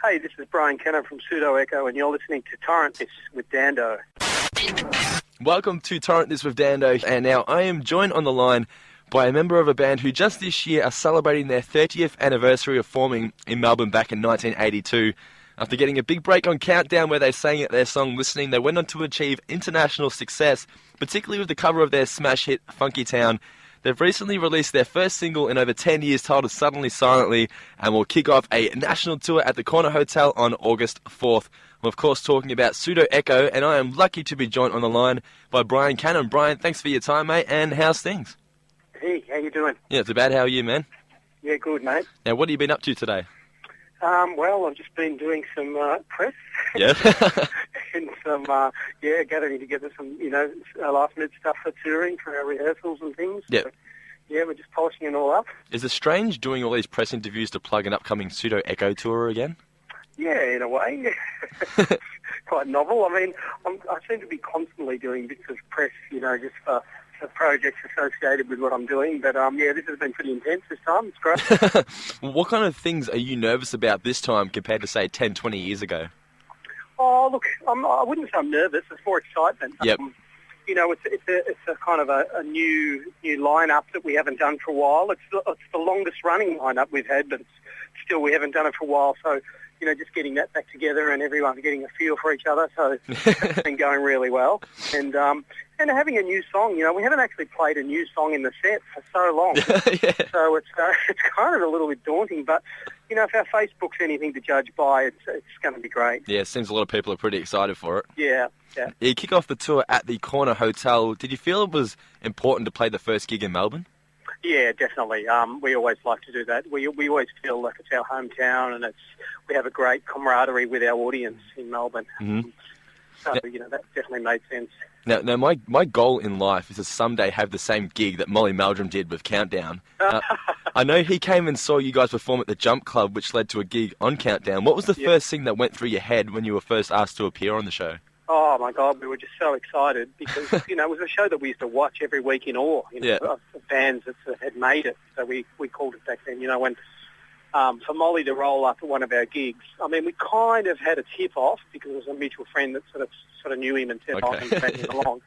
Hey, this is Brian Kenner from Pseudo, and you're listening to Torrent with Dando. Welcome to Torrent with Dando, and now I am joined on the line by a member of a band who just this year are celebrating their 30th anniversary of forming in Melbourne back in 1982. After getting a big break on Countdown where they sang their song Listening, they went on to achieve international success, particularly with the cover of their smash hit Funky Town. They've recently released their first single in over 10 years titled Suddenly Silently, and will kick off a national tour at the Corner Hotel on August 4th. I'm of course talking about Pseudo, and I am lucky to be joined on the line by Brian Cannon. Brian, thanks for your time, mate, and how's things? Hey, how you doing? Yeah, it's about. How are you, man? Yeah, good, mate. Now, what have you been up to today? Well, I've just been doing some press. Yeah. And some, gathering together some, last-minute stuff for touring, for our rehearsals and things. Yeah. So, yeah, we're just polishing it all up. Is it strange doing all these press interviews to plug an upcoming Pseudo Echo tour again? Yeah, in a way. Quite novel. I mean, I seem to be constantly doing bits of press, just for projects associated with what I'm doing. But, this has been pretty intense this time. It's great. Well, what kind of things are you nervous about this time compared to, say, 10, 20 years ago? Oh, look, I wouldn't say I'm nervous. It's more excitement. Yep. It's a kind of a new lineup that we haven't done for a while. It's the longest running lineup we've had, but still we haven't done it for a while. So, just getting that back together and everyone getting a feel for each other. So it's been going really well. And having a new song, we haven't actually played a new song in the set for so long. Yeah. So it's kind of a little bit daunting, but if our Facebook's anything to judge by, it's going to be great. Yeah, it seems a lot of people are pretty excited for it. Yeah. You kick off the tour at the Corner Hotel. Did you feel it was important to play the first gig in Melbourne? Yeah, definitely. We always like to do that. We always feel like it's our hometown, and we have a great camaraderie with our audience in Melbourne. Mm-hmm. So, that definitely made sense. Now, my goal in life is to someday have the same gig that Molly Meldrum did with Countdown. I know he came and saw you guys perform at the Jump Club, which led to a gig on Countdown. What was the first thing that went through your head when you were first asked to appear on the show? Oh, my God, we were just so excited because, it was a show that we used to watch every week in awe, of bands that had made it. So we called it back then, when for Molly to roll up at one of our gigs. I mean, we kind of had a tip-off because it was a mutual friend that sort of knew him and tipped off and dragged him along.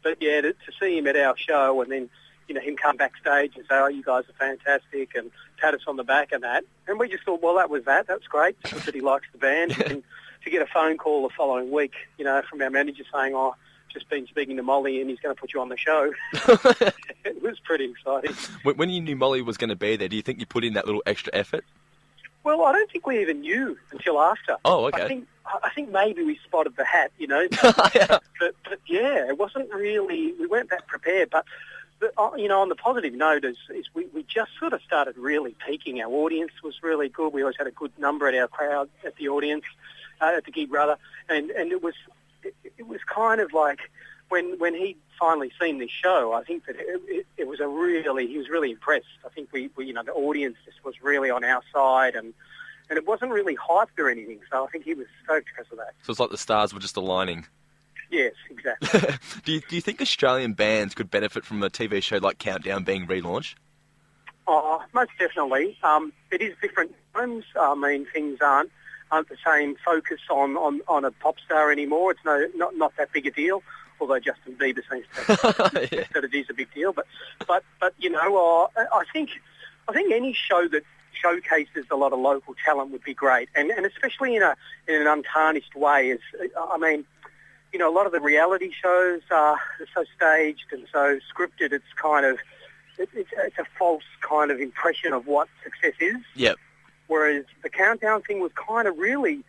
But, yeah, to see him at our show and then, him come backstage and say, oh, you guys are fantastic, and pat us on the back and that. And we just thought, well, that was that. That's great. Just that he likes the band. And to get a phone call the following week, from our manager saying, oh, just been speaking to Molly and he's going to put you on the show. It was pretty exciting. When you knew Molly was going to be there, do you think you put in that little extra effort? Well, I don't think we even knew until after. Oh, okay. I think maybe we spotted the hat, Yeah. But yeah, it wasn't really, we weren't that prepared. But on the positive note is we just sort of started really peaking. Our audience was really good. We always had a good number at our crowd, at the audience, at the gig rather. And it was kind of like when he finally seen this show, I think that it was he was really impressed. I think we the audience just was really on our side, and it wasn't really hyped or anything. So I think he was stoked because of that. So it's like the stars were just aligning. Yes, exactly. Do you think Australian bands could benefit from a TV show like Countdown being relaunched? Oh, most definitely. It is different times. I mean, things aren't the same focus on a pop star anymore. It's not that big a deal. Although Justin Bieber seems to that it is a big deal, but I think any show that showcases a lot of local talent would be great, and especially in an untarnished way. A lot of the reality shows are so staged and so scripted. It's kind of it's a false kind of impression of what success is. Yep. Whereas the Countdown thing was kind of really.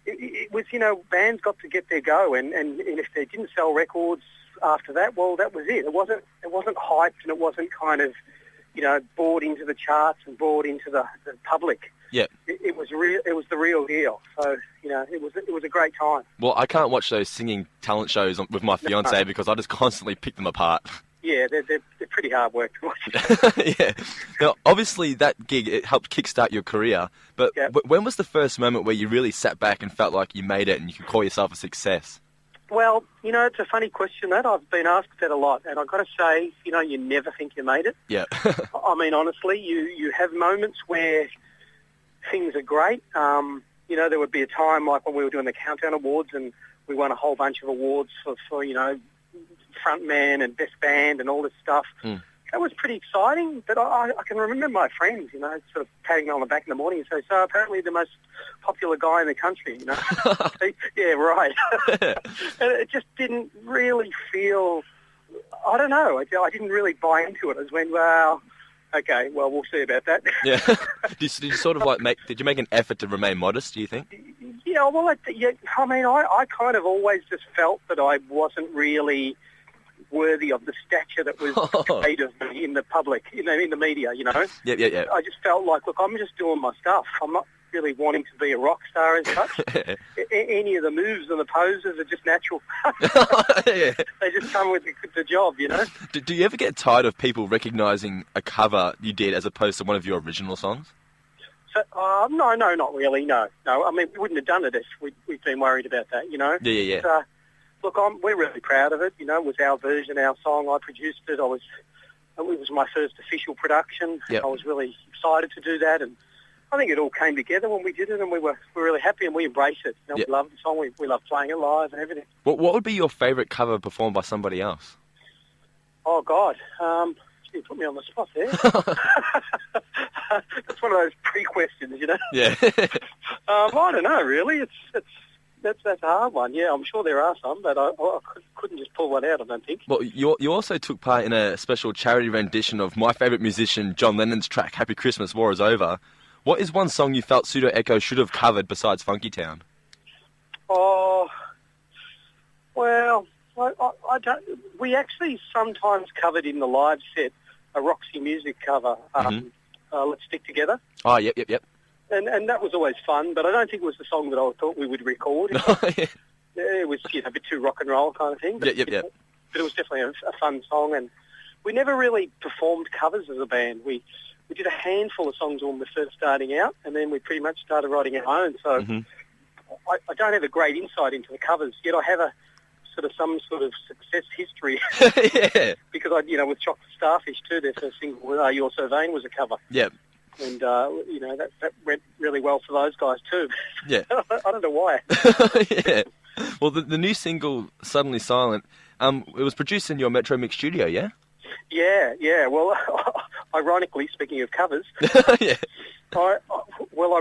It was, bands got to get their go, and if they didn't sell records after that, well, that was it. It wasn't hyped, and it wasn't kind of, bought into the charts and bought into the public. Yeah. It was real. It was the real deal. So, it was a great time. Well, I can't watch those singing talent shows with my fiancée because I just constantly pick them apart. Yeah, they're pretty hard work to watch. Yeah. Now, obviously, that gig, it helped kickstart your career, but when was the first moment where you really sat back and felt like you made it and you could call yourself a success? Well, it's a funny question that. I've been asked that a lot, and I've got to say, you never think you made it. Yeah. I mean, honestly, you have moments where things are great. you know, there would be a time like when we were doing the Countdown Awards and we won a whole bunch of awards for you know, frontman and best band and all this stuff. That was pretty exciting, but I can remember my friends, you know, sort of patting me on the back in the morning and say, so apparently the most popular guy in the country, you know. Yeah, right. And it just didn't really feel, I don't know, I didn't really buy into it. I was when, well, okay, well, we'll see about that. Yeah. Did you sort of like did you make an effort to remain modest, do you think? Yeah, well, I mean, I kind of always just felt that I wasn't really worthy of the stature that was made of me in the public, you know, in the media, you know. Yeah. I just felt like, look, I'm just doing my stuff. I'm not really wanting to be a rock star as such. Any of the moves and the poses are just natural. Yeah. They just come with the job, you know. Do you ever get tired of people recognising a cover you did as opposed to one of your original songs? So, no, not really, no. I mean, we wouldn't have done it if we'd been worried about that, you know. Yeah. But, look, we're really proud of it. You know, it was our version, our song. I produced it. It was my first official production. Yep. I was really excited to do that, and I think it all came together when we did it, and we were really happy, and we embraced it. You know, Yep. We loved the song. We loved playing it live and everything. What would be your favourite cover performed by somebody else? Oh God, you put me on the spot there. That's one of those pre-questions, you know. Yeah. I don't know, really. That's a hard one. Yeah, I'm sure there are some, but I couldn't just pull one out, I don't think. Well, you also took part in a special charity rendition of my favourite musician, John Lennon's track, Happy Christmas, War is Over. What is one song you felt Pseudo Echo should have covered besides Funky Town? Oh, well, I don't... We actually sometimes covered in the live set a Roxy Music cover, Let's Stick Together. Oh, yep. And that was always fun, but I don't think it was the song that I thought we would record. Yeah. It was, you know, a bit too rock and roll kind of thing. But, Yep. But it was definitely a fun song, and we never really performed covers as a band. We did a handful of songs when we were first starting out, and then we pretty much started writing our own. So I don't have a great insight into the covers, yet I have some sort of success history. Yeah. Because with Chocolate Starfish too, their first single, You're So Vain, was a cover. Yep. And, that went really well for those guys too. Yeah. I don't know why. Yeah. Well, the new single, Suddenly Silent, it was produced in your Metro Mix studio, yeah? Yeah. Well, ironically, speaking of covers, Yeah. I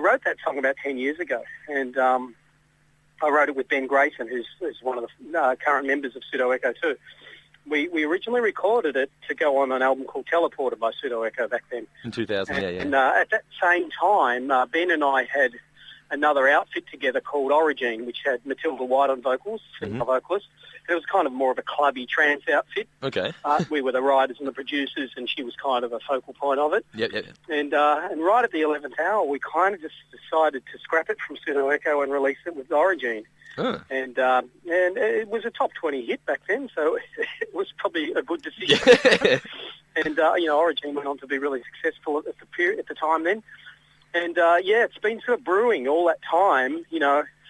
wrote that song about 10 years ago, and I wrote it with Ben Grayson, who's one of the current members of Pseudo Echo too. We originally recorded it to go on an album called Teleporter by Pseudo Echo back then. In 2000, yeah. And at that same time, Ben and I had another outfit together called Origin, which had Matilda White on vocals, female vocalist. It was kind of more of a clubby trance outfit. Okay. We were the writers and the producers, and she was kind of a focal point of it. Yep. And right at the 11th hour, we kind of just decided to scrap it from Pseudo Echo and release it with Origin. Oh. And it was a top 20 hit back then, so it was probably a good decision. Yeah. And Origin went on to be really successful at the time then. And it's been sort of brewing all that time,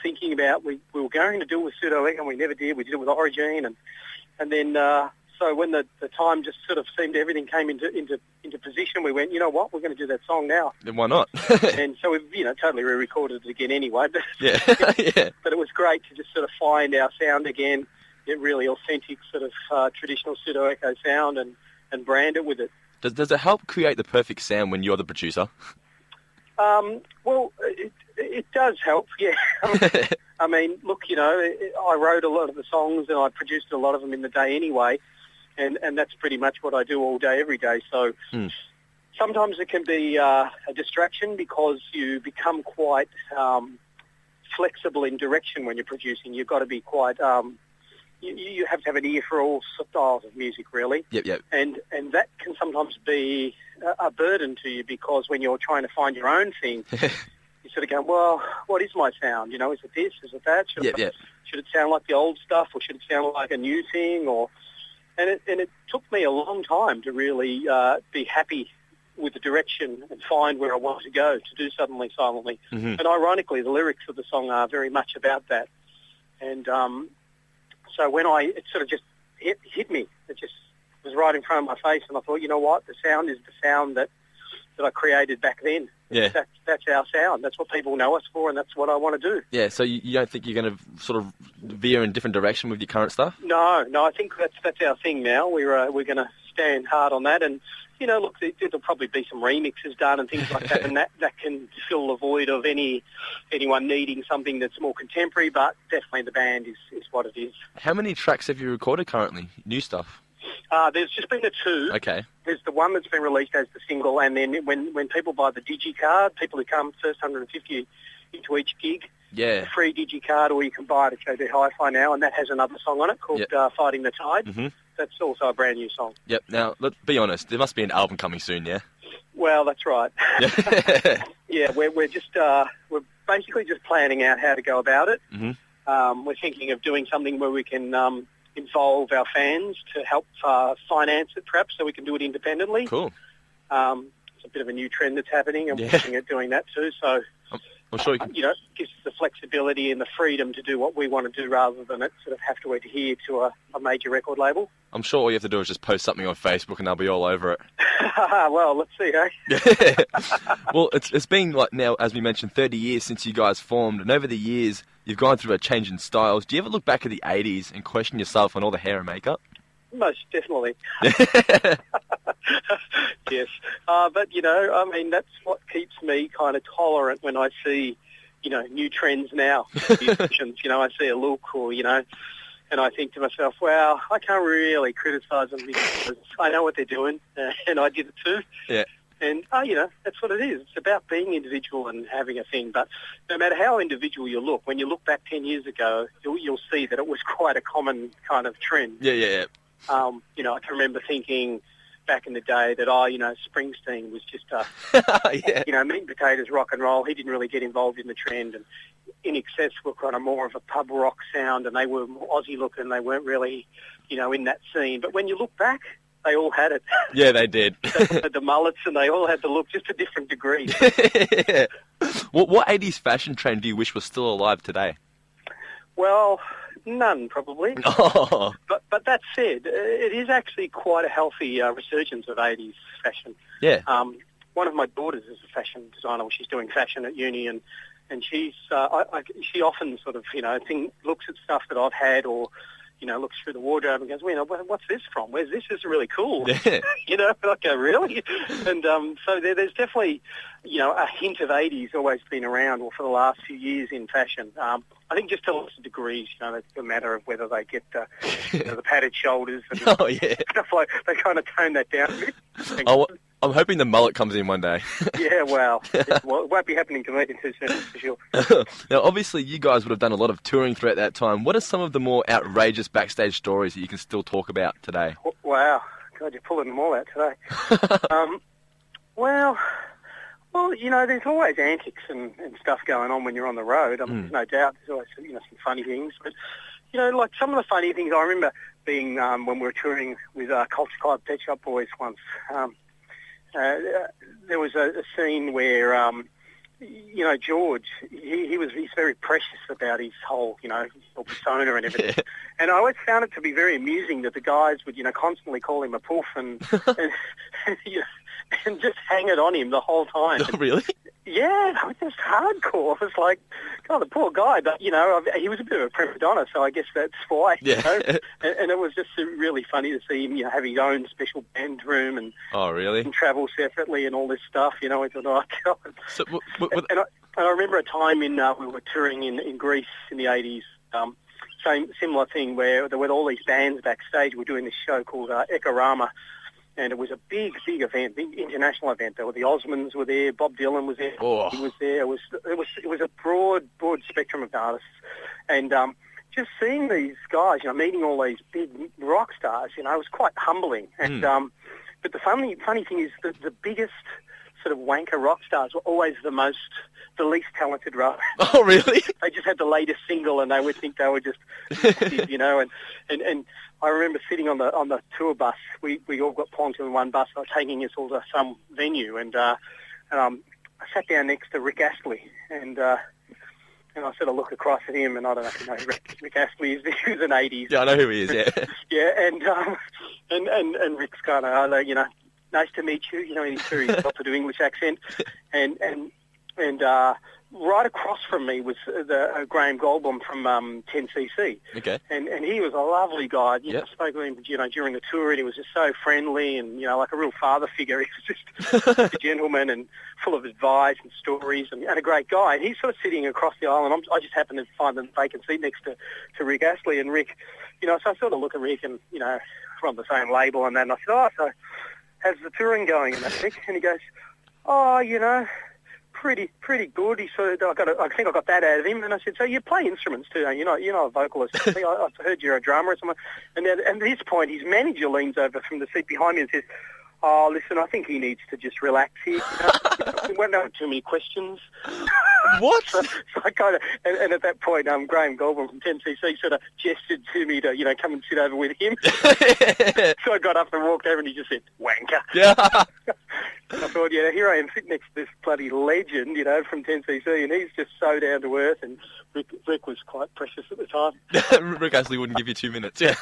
thinking about we were going to do it with Pseudo Echo, and we never did. We did it with Origin, and then so when the time just sort of seemed everything came into position, we went, you know what, we're going to do that song now. Then why not? And so we've totally re-recorded it again anyway. But Yeah. Yeah. But it was great to just sort of find our sound again, get really authentic sort of traditional Pseudo Echo sound, and brand it with it. Does it help create the perfect sound when you're the producer? Well, it does help, yeah. I mean, look, I wrote a lot of the songs and I produced a lot of them in the day anyway, and that's pretty much what I do all day, every day. So sometimes it can be a distraction because you become quite flexible in direction when you're producing. You've got to be quite... You have to have an ear for all styles of music, really. Yep. And that can sometimes be a burden to you because when you're trying to find your own thing, you sort of go, well, what is my sound? Is it this? Is it that? Should it sound like the old stuff, or should it sound like a new thing? And it took me a long time to really be happy with the direction and find where I wanted to go to do Suddenly Silently. And ironically, the lyrics of the song are very much about that. And so when it sort of just hit me, it just was right in front of my face, and I thought, you know what, the sound is the sound that I created back then. Yeah. That's our sound. That's what people know us for, and that's what I want to do. Yeah, so you don't think you're going to sort of veer in a different direction with your current stuff? No, I think that's our thing now. We're going to stand hard on that, and look, there'll probably be some remixes done and things like that, and that can fill the void of anyone needing something that's more contemporary, but definitely the band is what it is. How many tracks have you recorded currently, new stuff? There's just been the two. Okay. There's the one that's been released as the single, and then when people buy the DigiCard, people who come first 150 into each gig, yeah, a free DigiCard, or you can buy it at JB Hi-Fi now, and that has another song on it called Fighting the Tide. Mm-hmm. That's also a brand new song. Yep. Now, let's be honest, there must be an album coming soon, yeah? Well, that's right. Yeah, we're basically just planning out how to go about it. Mm-hmm. We're thinking of doing something where we can involve our fans to help finance it, perhaps, so we can do it independently. Cool. It's a bit of a new trend that's happening, and we're looking at doing that too. So, I'm sure you can... it gives us the flexibility and the freedom to do what we want to do rather than it sort of have to adhere to a major record label. I'm sure all you have to do is just post something on Facebook and they'll be all over it. Well, let's see, eh? Yeah. Well, it's been, like, now, as we mentioned, 30 years since you guys formed, and over the years, you've gone through a change in styles. Do you ever look back at the 80s and question yourself on all the hair and makeup? Most definitely. Yes. But, I mean, that's what keeps me kind of tolerant when I see, new trends now. Musicians, I see a look or, and I think to myself, well, I can't really criticise them because I know what they're doing, and I did it too. Yeah. And, that's what it is. It's about being individual and having a thing. But no matter how individual you look, when you look back 10 years ago, you'll see that it was quite a common kind of trend. Yeah. I can remember thinking back in the day that, Springsteen was just meat and potatoes rock and roll. He didn't really get involved in the trend. And In Excess were kind of more of a pub rock sound, and they were more Aussie looking. They weren't really, in that scene. But when you look back, they all had it. Yeah, they did. They had the mullets, and they all had the look, just to different degrees. Yeah. What 80s fashion trend do you wish was still alive today? Well, none, probably. Oh. But that said, it is actually quite a healthy resurgence of 80s fashion. Yeah. One of my daughters is a fashion designer. She's doing fashion at uni, and she's she often sort of, looks at stuff that I've had or, looks through the wardrobe and goes, what's this from? Where's this? This is really cool. Yeah. I go, really? And so there's definitely, a hint of 80s always been around for the last few years in fashion. I think just to lots of degrees, it's a matter of whether they get the padded shoulders and stuff like they kind of tone that down a bit. I'm hoping the mullet comes in one day. Yeah, well, it won't be happening to me too soon, for sure. Now, obviously, you guys would have done a lot of touring throughout that time. What are some of the more outrageous backstage stories that you can still talk about today? Wow. God, you're pulling them all out today. Well, there's always antics and stuff going on when you're on the road. I mean, there's no doubt there's always, some funny things. But, like some of the funny things, I remember being when we were touring with Culture Club Pet Shop Boys once. There was a scene where, George, he's very precious about his whole, persona and everything. Yeah. And I always found it to be very amusing that the guys would, constantly call him a poof and and just hang it on him the whole time. Oh, really? Yeah, it was just hardcore. It was like, God, the poor guy. But, he was a bit of a prima donna, so I guess that's why. Yeah. And it was just really funny to see him, have his own special band room and, oh, really? And travel separately and all this stuff. We thought, oh, God. So, and I remember a time we were touring in Greece in the 80s. Similar thing where there were all these bands backstage. We were doing this show called Ekorama. And it was a big event, big international event. There were the Osmonds were there, Bob Dylan was there, oh. He was there. It was a broad spectrum of artists, and just seeing these guys, meeting all these big rock stars, it was quite humbling. And but the funny thing is that the biggest sort of wanker rock stars were always the least talented rock. Oh, really? They just had the latest single, and they would think they were just, and I remember sitting on the tour bus. We all got plonked in one bus, taking us all to some venue, and I sat down next to Rick Astley, and I sort of look across at him, and I don't know if you know who Rick Astley is. He was an 80s. Yeah, I know who he is. Yeah. Yeah, and Rick's kind of nice to meet you. You know, he's very got to do English accent, and right across from me was Graham Goldblum from 10cc. Okay. And he was a lovely guy. You know, I spoke with him, during the tour, and he was just so friendly and, like a real father figure. He was just a gentleman and full of advice and stories and a great guy. And he's sort of sitting across the aisle, and I just happened to find the vacant seat next to Rick Astley. And Rick, so I sort of look at Rick and, we're on the same label. And then I said, so how's the touring going? And that, Rick? And he goes, pretty good. He sort of, I think I got that out of him. And I said, so you play instruments too, don't you? You're not a vocalist. I heard you're a drummer or something. And at this point, his manager leans over from the seat behind me and says, oh, listen, I think he needs to just relax here. We won't have too many questions. What? So I kind of, and at that point, Graham Goldblum from 10cc sort of gestured to me to, come and sit over with him. So I got up and walked over and he just said, wanker. Yeah. I thought, here I am sitting next to this bloody legend, from 10cc, and he's just so down to earth, and Rick was quite precious at the time. Rick Astley wouldn't give you 2 minutes, yeah.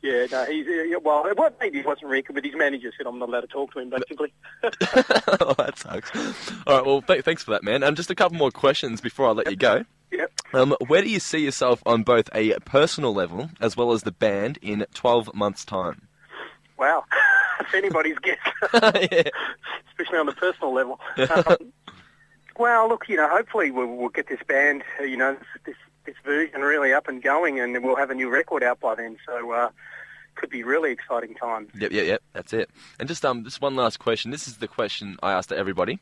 Yeah, no, well, maybe it wasn't Rick, but his manager said I'm not allowed to talk to him, basically. Oh, that sucks. All right, well, thanks for that, man. Just a couple more questions before I let you go. Yep. Where do you see yourself on both a personal level as well as the band in 12 months' time? Wow. It's anybody's guess. Yeah. Especially on the personal level. Well, look, hopefully we'll get this band, this version really up and going, and we'll have a new record out by then. So could be really exciting times. Yep. That's it. And just one last question. This is the question I ask to everybody.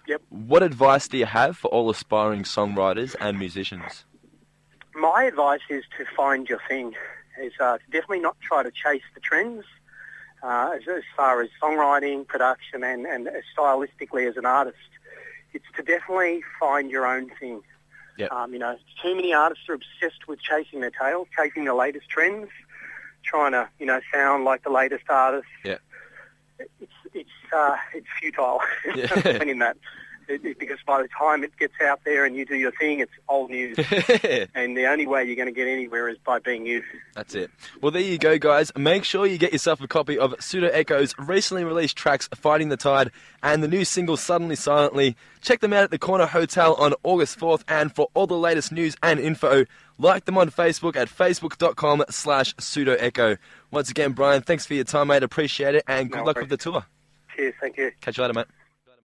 Yep. What advice do you have for all aspiring songwriters and musicians? My advice is to find your thing. Is to definitely not try to chase the trends. As far as songwriting, production, and stylistically as an artist, it's to definitely find your own thing. Yep. Too many artists are obsessed with chasing their tail, chasing the latest trends, trying to, sound like the latest artist. Yeah. It's futile. Yeah. In that. Because by the time it gets out there and you do your thing, it's old news. And the only way you're going to get anywhere is by being you. That's it. Well, there you go, guys. Make sure you get yourself a copy of Pseudo Echo's recently released tracks, Fighting the Tide, and the new single, Suddenly Silently. Check them out at the Corner Hotel on August 4th, and for all the latest news and info, like them on Facebook at facebook.com/pseudoecho. Once again, Brian, thanks for your time, mate. Appreciate it, and good luck with the tour. Cheers, thank you. Catch you later, mate.